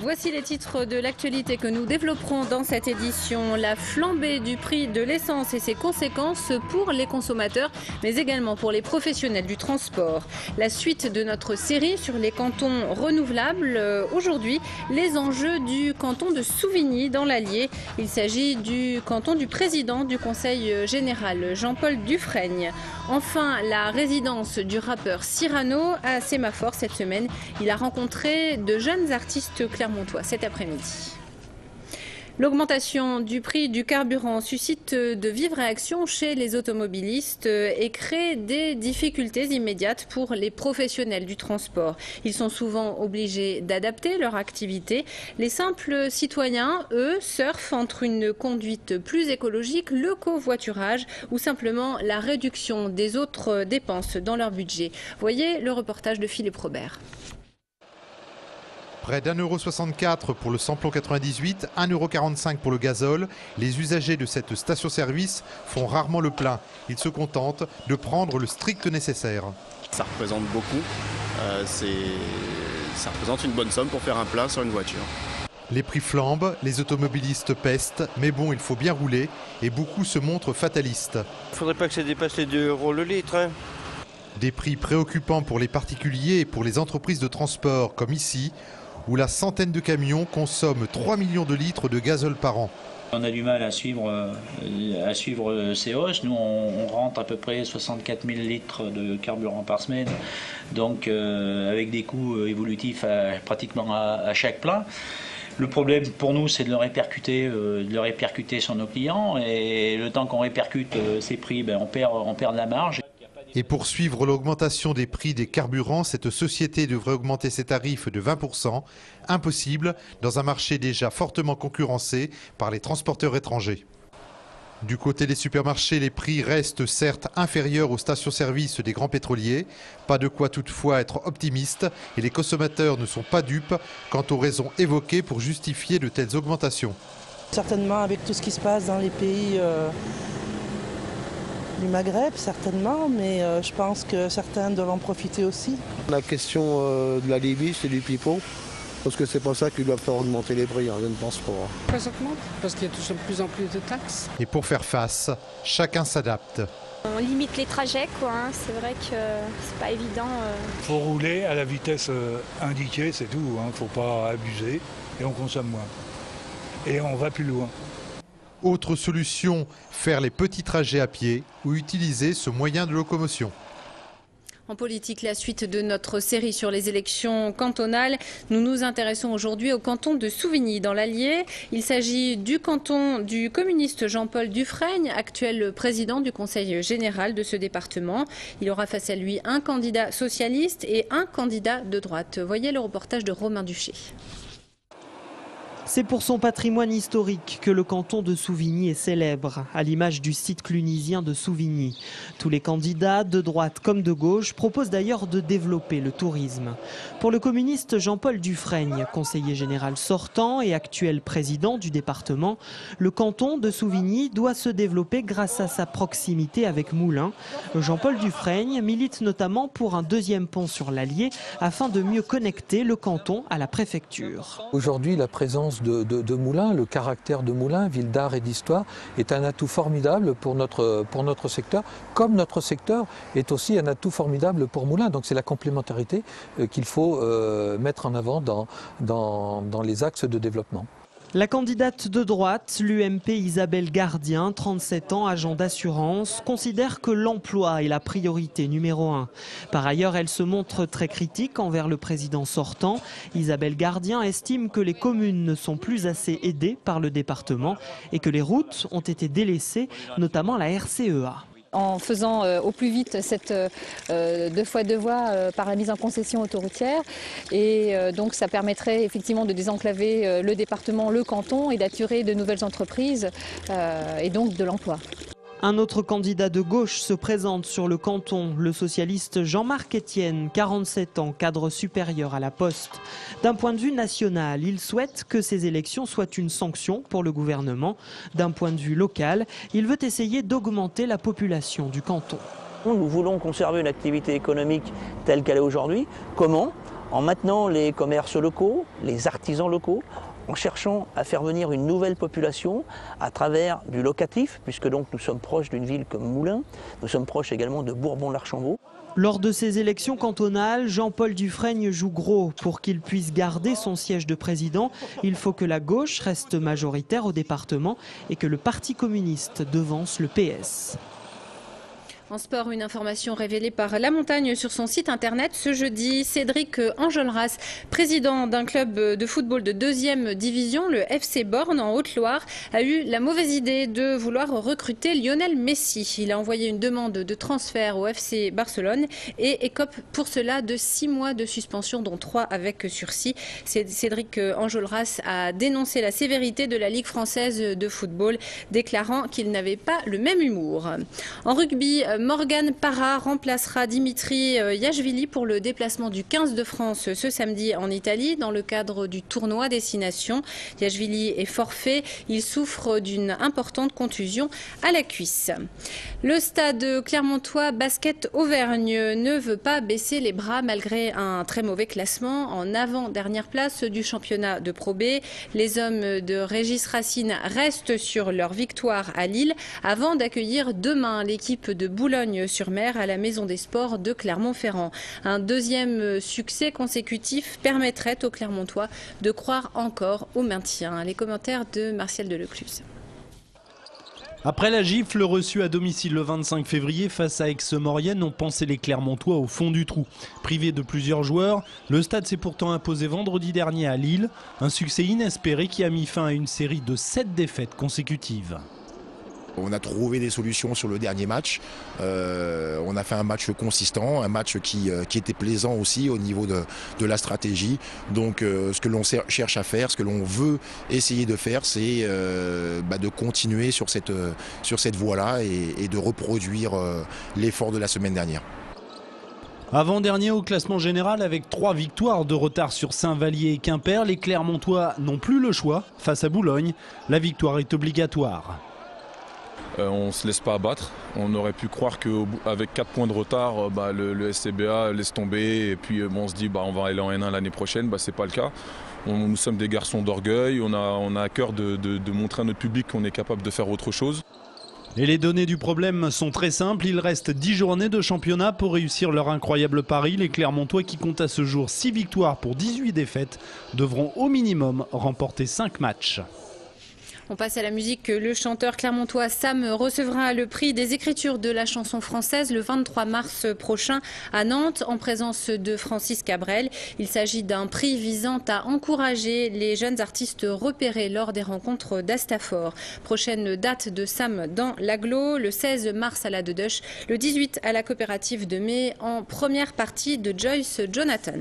Voici les titres de l'actualité que nous développerons dans cette édition. La flambée du prix de l'essence et ses conséquences pour les consommateurs, mais également pour les professionnels du transport. La suite de notre série sur les cantons renouvelables. Aujourd'hui, les enjeux du canton de Souvigny dans l'Allier. Il s'agit du canton du président du Conseil général, Jean-Paul Dufrègne. Enfin, la résidence du rappeur Cyrano à Sémaphore cette semaine. Il a rencontré de jeunes artistes clermontois cet après-midi. L'augmentation du prix du carburant suscite de vives réactions chez les automobilistes et crée des difficultés immédiates pour les professionnels du transport. Ils sont souvent obligés d'adapter leur activité. Les simples citoyens, eux, surfent entre une conduite plus écologique, le covoiturage ou simplement la réduction des autres dépenses dans leur budget. Voyez le reportage de Philippe Robert. Près d'1,64 € pour le samplon 98, 1,45 € pour le gazole. Les usagers de cette station-service font rarement le plein. Ils se contentent de prendre le strict nécessaire. Ça représente beaucoup. Ça représente une bonne somme pour faire un plein sur une voiture. Les prix flambent, les automobilistes pestent, mais bon, il faut bien rouler et beaucoup se montrent fatalistes. Il ne faudrait pas que ça dépasse les 2 € le litre. Hein. Des prix préoccupants pour les particuliers et pour les entreprises de transport, comme ici, où la centaine de camions consomment 3 millions de litres de gazole par an. On a du mal à suivre ces hausses. Nous, on rentre à peu près 64 000 litres de carburant par semaine, donc avec des coûts évolutifs pratiquement à chaque plein. Le problème pour nous, c'est de le répercuter sur nos clients. Et le temps qu'on répercute ces prix, on perd de la marge. Et pour suivre l'augmentation des prix des carburants, cette société devrait augmenter ses tarifs de 20%. Impossible dans un marché déjà fortement concurrencé par les transporteurs étrangers. Du côté des supermarchés, les prix restent certes inférieurs aux stations-service des grands pétroliers. Pas de quoi toutefois être optimiste et les consommateurs ne sont pas dupes quant aux raisons évoquées pour justifier de telles augmentations. Certainement avec tout ce qui se passe dans les pays du Maghreb, certainement, mais je pense que certains doivent en profiter aussi. La question de la Libye, c'est du pipeau, parce que c'est pour ça qu'ils doivent faire augmenter les prix, je ne pense pas. Ça augmente, parce qu'il y a de plus en plus de taxes. Et pour faire face, chacun s'adapte. On limite les trajets, c'est vrai que c'est pas évident. Il faut rouler à la vitesse indiquée, c'est tout, il ne faut pas abuser, et on consomme moins. Et on va plus loin. Autre solution, faire les petits trajets à pied ou utiliser ce moyen de locomotion. En politique, la suite de notre série sur les élections cantonales. Nous nous intéressons aujourd'hui au canton de Souvigny dans l'Allier. Il s'agit du canton du communiste Jean-Paul Dufrègne, actuel président du Conseil général de ce département. Il aura face à lui un candidat socialiste et un candidat de droite. Voyez le reportage de Romain Duché. C'est pour son patrimoine historique que le canton de Souvigny est célèbre, à l'image du site clunisien de Souvigny. Tous les candidats, de droite comme de gauche, proposent d'ailleurs de développer le tourisme. Pour le communiste Jean-Paul Dufrègne, conseiller général sortant et actuel président du département, le canton de Souvigny doit se développer grâce à sa proximité avec Moulins. Jean-Paul Dufrègne milite notamment pour un deuxième pont sur l'Allier afin de mieux connecter le canton à la préfecture. Aujourd'hui, la présence de Moulins, le caractère de Moulins, ville d'art et d'histoire, est un atout formidable pour notre secteur, comme notre secteur est aussi un atout formidable pour Moulins. Donc c'est la complémentarité qu'il faut mettre en avant dans les axes de développement. La candidate de droite, l'UMP Isabelle Gardien, 37 ans, agent d'assurance, considère que l'emploi est la priorité numéro 1. Par ailleurs, elle se montre très critique envers le président sortant. Isabelle Gardien estime que les communes ne sont plus assez aidées par le département et que les routes ont été délaissées, notamment la RCEA. En faisant au plus vite cette 2x2 voies par la mise en concession autoroutière. Et donc ça permettrait effectivement de désenclaver le département, le canton et d'attirer de nouvelles entreprises et donc de l'emploi. Un autre candidat de gauche se présente sur le canton, le socialiste Jean-Marc Etienne, 47 ans, cadre supérieur à la Poste. D'un point de vue national, il souhaite que ces élections soient une sanction pour le gouvernement. D'un point de vue local, il veut essayer d'augmenter la population du canton. Nous voulons conserver une activité économique telle qu'elle est aujourd'hui. Comment ? en maintenant les commerces locaux, les artisans locaux, en cherchant à faire venir une nouvelle population à travers du locatif, puisque donc nous sommes proches d'une ville comme Moulins, nous sommes proches également de Bourbon-l'Archambault. Lors de ces élections cantonales, Jean-Paul Dufrègne joue gros. Pour qu'il puisse garder son siège de président, il faut que la gauche reste majoritaire au département et que le Parti communiste devance le PS. En sport, une information révélée par La Montagne sur son site internet ce jeudi. Cédric Enjolras, président d'un club de football de 2e division, le FC Born en Haute-Loire, a eu la mauvaise idée de vouloir recruter Lionel Messi. Il a envoyé une demande de transfert au FC Barcelone et écope pour cela de 6 mois de suspension, dont 3 avec sursis. Cédric Enjolras a dénoncé la sévérité de la Ligue française de football, déclarant qu'il n'avait pas le même humour. En rugby, Morgan Parra remplacera Dimitri Yachvili pour le déplacement du 15 de France ce samedi en Italie dans le cadre du tournoi Destination. Yachvili est forfait, il souffre d'une importante contusion à la cuisse. Le stade clermontois Basket Auvergne ne veut pas baisser les bras malgré un très mauvais classement en avant-dernière place du championnat de Pro B. Les hommes de Régis Racine restent sur leur victoire à Lille avant d'accueillir demain l'équipe de Boulogne-sur-Mer à la Maison des Sports de Clermont-Ferrand. Un deuxième succès consécutif permettrait aux Clermontois de croire encore au maintien. Les commentaires de Martial Delecluse. Après la gifle reçue à domicile le 25 février face à Aix-Maurienne, ont pensé les Clermontois au fond du trou. Privé de plusieurs joueurs, le stade s'est pourtant imposé vendredi dernier à Lille. Un succès inespéré qui a mis fin à une série de 7 défaites consécutives. On a trouvé des solutions sur le dernier match. On a fait un match consistant, un match qui était plaisant aussi au niveau de la stratégie. Donc ce que l'on cherche à faire, ce que l'on veut essayer de faire, c'est de continuer sur cette voie-là et de reproduire l'effort de la semaine dernière. Avant-dernier au classement général avec 3 victoires de retard sur Saint-Vallier et Quimper, les Clermontois n'ont plus le choix. Face à Boulogne, la victoire est obligatoire. On ne se laisse pas abattre. On aurait pu croire qu'avec 4 points de retard, le SCBA laisse tomber et puis on se dit on va aller en N1 l'année prochaine. Ce n'est pas le cas. Nous sommes des garçons d'orgueil. On a à cœur de montrer à notre public qu'on est capable de faire autre chose. Et les données du problème sont très simples. Il reste 10 journées de championnat pour réussir leur incroyable pari. Les Clermontois, qui comptent à ce jour 6 victoires pour 18 défaites, devront au minimum remporter 5 matchs. On passe à la musique. Le chanteur clermontois Sam recevra le prix des écritures de la chanson française le 23 mars prochain à Nantes en présence de Francis Cabrel. Il s'agit d'un prix visant à encourager les jeunes artistes repérés lors des rencontres d'Astafor. Prochaine date de Sam dans l'agglo, le 16 mars à la Deduche, le 18 à la coopérative de mai en première partie de Joyce Jonathan.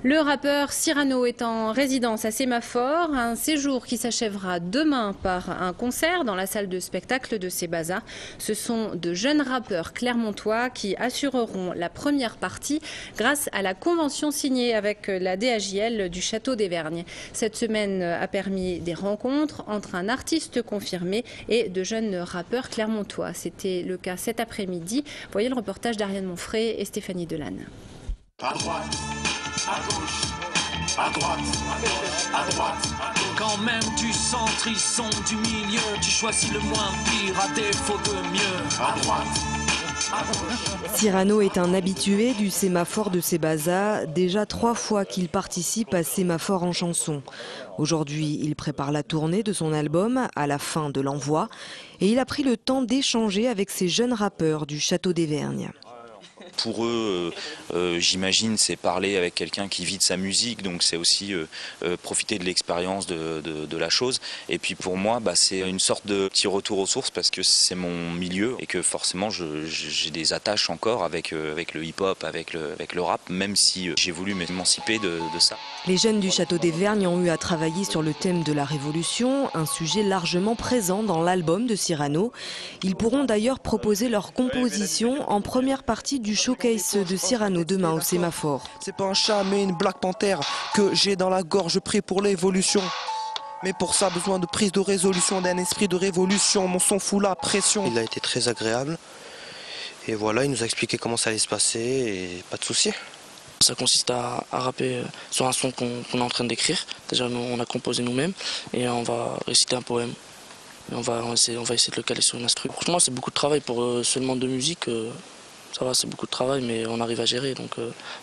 Le rappeur Cyrano est en résidence à Sémaphore, un séjour qui s'achèvera demain par un concert dans la salle de spectacle de Sébaza. Ce sont de jeunes rappeurs clermontois qui assureront la première partie grâce à la convention signée avec la DAJL du Château d'Évergne. Cette semaine a permis des rencontres entre un artiste confirmé et de jeunes rappeurs clermontois. C'était le cas cet après-midi. Voyez le reportage d'Ariane Monfray et Stéphanie Delanne. À droite, à gauche, à droite, à droite. Quand même du centre, ils sont du milieu. Tu choisis le moins pire à défaut de mieux. À droite. Cyrano est un habitué du Sémaphore de Sébaza, déjà 3 fois qu'il participe à Sémaphore en chanson. Aujourd'hui, il prépare la tournée de son album à la fin de l'envoi et il a pris le temps d'échanger avec ces jeunes rappeurs du Château d'Évergne. Pour eux, j'imagine, c'est parler avec quelqu'un qui vit de sa musique, donc c'est aussi profiter de l'expérience de la chose. Et puis pour moi, c'est une sorte de petit retour aux sources parce que c'est mon milieu et que forcément j'ai des attaches encore avec le hip-hop, avec le rap, même si j'ai voulu m'émanciper de ça. Les jeunes du Château d'Évergne ont eu à travailler sur le thème de la Révolution, un sujet largement présent dans l'album de Cyrano. Ils pourront d'ailleurs proposer leur composition en première partie du showcase de Cyrano demain au Sémaphore. C'est pas un chat mais une Black Panther que j'ai dans la gorge, je prie pour l'évolution. Mais pour ça, besoin de prise de résolution, d'un esprit de révolution. Mon son fout la pression. Il a été très agréable. Et voilà, il nous a expliqué comment ça allait se passer et pas de soucis. Ça consiste à rapper sur un son qu'on est en train d'écrire. Déjà, on a composé nous-mêmes et on va réciter un poème. Et on va essayer de le caler sur une instru. Franchement, c'est beaucoup de travail pour seulement 2 musiques. Ça va, c'est beaucoup de travail, mais on arrive à gérer. Donc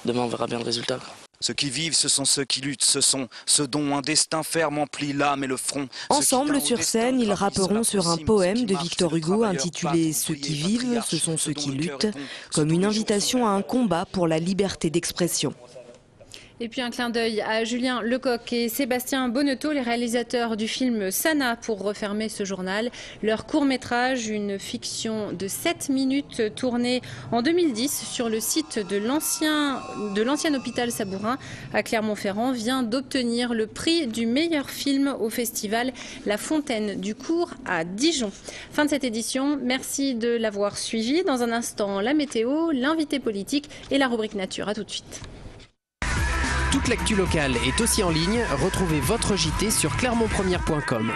demain, on verra bien le résultat. Ceux qui vivent, ce sont ceux qui luttent, ce sont ceux dont un destin ferme emplit l'âme et le front. Ensemble, sur scène, ils rapperont sur un poème de Victor Hugo intitulé « Ceux qui vivent, ce sont ceux qui luttent », comme une invitation à un combat pour la liberté d'expression. Et puis un clin d'œil à Julien Lecoq et Sébastien Bonneteau, les réalisateurs du film Sana, pour refermer ce journal. Leur court-métrage, une fiction de 7 minutes tournée en 2010 sur le site de l'ancien hôpital Sabourin à Clermont-Ferrand, vient d'obtenir le prix du meilleur film au festival La Fontaine du Cours à Dijon. Fin de cette édition, merci de l'avoir suivi. Dans un instant, la météo, l'invité politique et la rubrique nature. À tout de suite. Toute l'actu locale est aussi en ligne. Retrouvez votre JT sur clermontpremière.com.